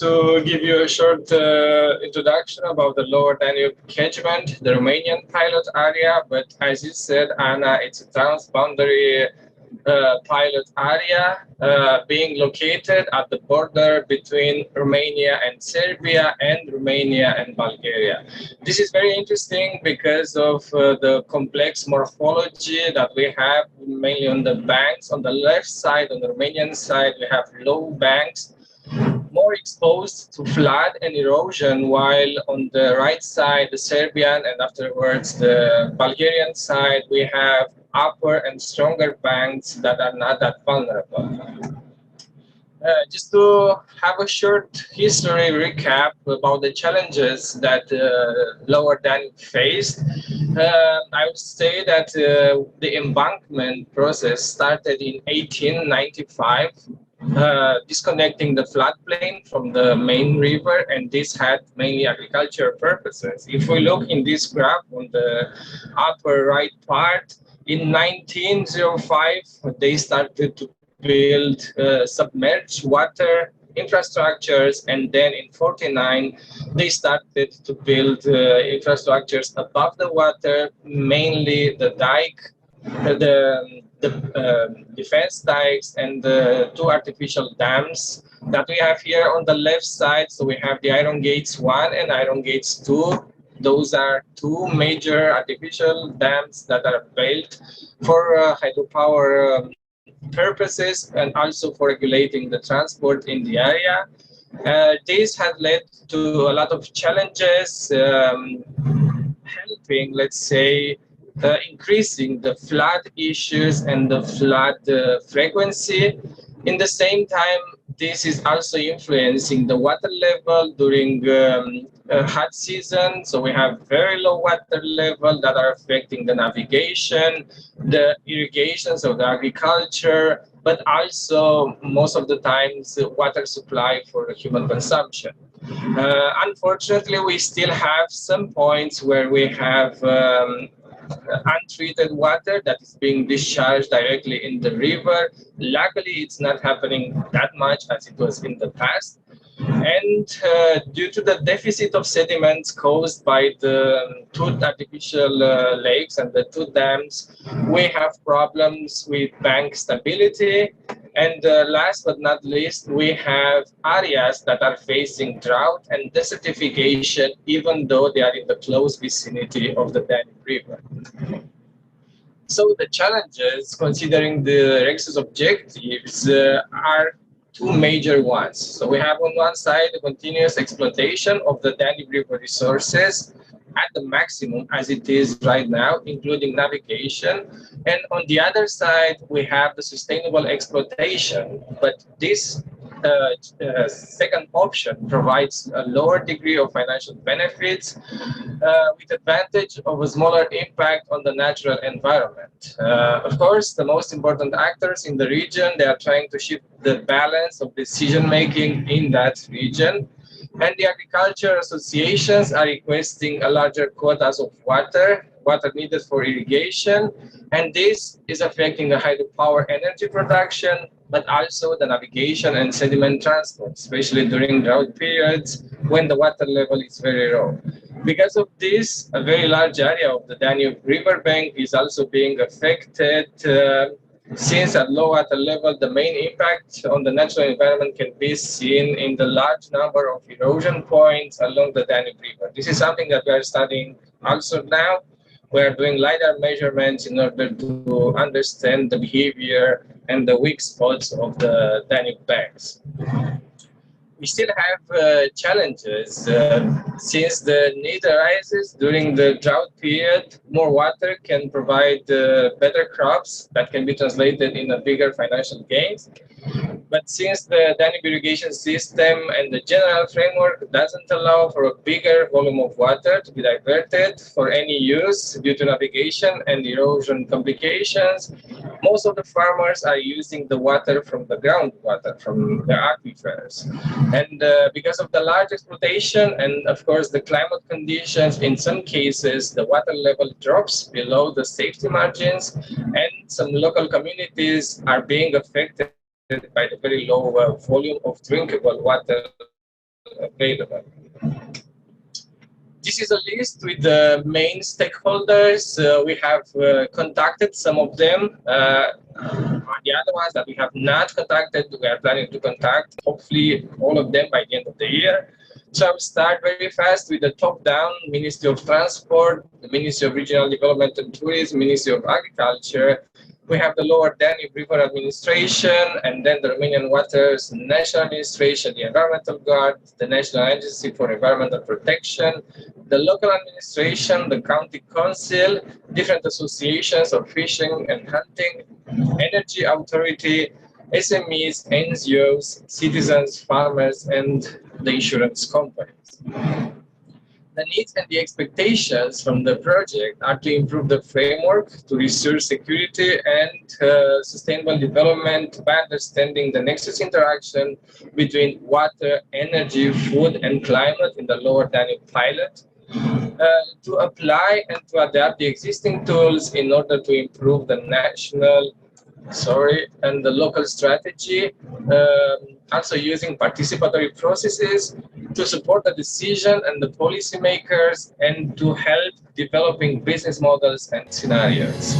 to give you a short introduction about the Lower Danube catchment, the Romanian pilot area. But as you said, Anna, it's a transboundary pilot area being located at the border between Romania and Serbia and Romania and Bulgaria. This is very interesting because of the complex morphology that we have mainly on the banks. On the left side, on the Romanian side, we have low banks, more exposed to flood and erosion, while on the right side, the Serbian, and afterwards the Bulgarian side, we have upper and stronger banks that are not that vulnerable. Just to have a short history recap about the challenges that Lower Danube faced, I would say that the embankment process started in 1895, disconnecting the floodplain from the main river, and this had mainly agricultural purposes. If we look in this graph on the upper right part, in 1905, they started to build submerged water infrastructures, and then in 49 they started to build infrastructures above the water, mainly the dike, the defense dikes, and the two artificial dams that we have here on the left side. So we have the Iron Gates 1 and Iron Gates 2. Those are two major artificial dams that are built for hydropower purposes and also for regulating the transport in the area. This has led to a lot of challenges, helping, let's say, increasing the flood issues and the flood frequency. In the same time, this is also influencing the water level during hot season. So we have very low water level that are affecting the navigation, the irrigations of the agriculture, but also most of the times water supply for human consumption. Unfortunately, we still have some points where we have untreated water that is being discharged directly in the river. Luckily, it's not happening that much as it was in the past. And due to the deficit of sediments caused by the two artificial lakes and the two dams, we have problems with bank stability. And last but not least, we have areas that are facing drought and desertification, even though they are in the close vicinity of the Danube River. So the challenges, considering the Rexus objectives, are two major ones. So we have on one side the continuous exploitation of the Danube River resources at the maximum as it is right now, including navigation. And on the other side, we have the sustainable exploitation. But this second option provides a lower degree of financial benefits with advantage of a smaller impact on the natural environment. Of course, the most important actors in the region, they are trying to shift the balance of decision-making in that region. And the agriculture associations are requesting a larger quotas of water needed for irrigation. And this is affecting the hydropower energy production, but also the navigation and sediment transport, especially during drought periods when the water level is very low. Because of this, a very large area of the Danube riverbank is also being affected. Since at low water level, the main impact on the natural environment can be seen in the large number of erosion points along the Danube River. This is something that we are studying also now. We are doing LiDAR measurements in order to understand the behavior and the weak spots of the Danube banks. We still have challenges since the need arises during the drought period. More water can provide better crops that can be translated in a bigger financial gains. But since the Danube irrigation system and the general framework doesn't allow for a bigger volume of water to be diverted for any use due to navigation and erosion complications, most of the farmers are using the water from the groundwater, from the aquifers. And because of the large exploitation and, of course, the climate conditions, in some cases, the water level drops below the safety margins, and some local communities are being affected by the very low volume of drinkable water available. This is a list with the main stakeholders. We have contacted some of them. The other ones that we have not contacted, we are planning to contact, hopefully all of them by the end of the year. So I will start very fast with the top-down: Ministry of Transport, the Ministry of Regional Development and Tourism, Ministry of Agriculture. We have the Lower Danube River Administration, and then the Romanian Waters National Administration, the Environmental Guard, the National Agency for Environmental Protection, the local administration, the county council, different associations of fishing and hunting, energy authority, SMEs, NGOs, citizens, farmers, and the insurance companies. The needs and the expectations from the project are to improve the framework, to restore security and sustainable development by understanding the nexus interaction between water, energy, food, and climate in the Lower Danube pilot, to apply and to adapt the existing tools in order to improve the national and the local strategy, also using participatory processes to support the decision and the policymakers and to help developing business models and scenarios.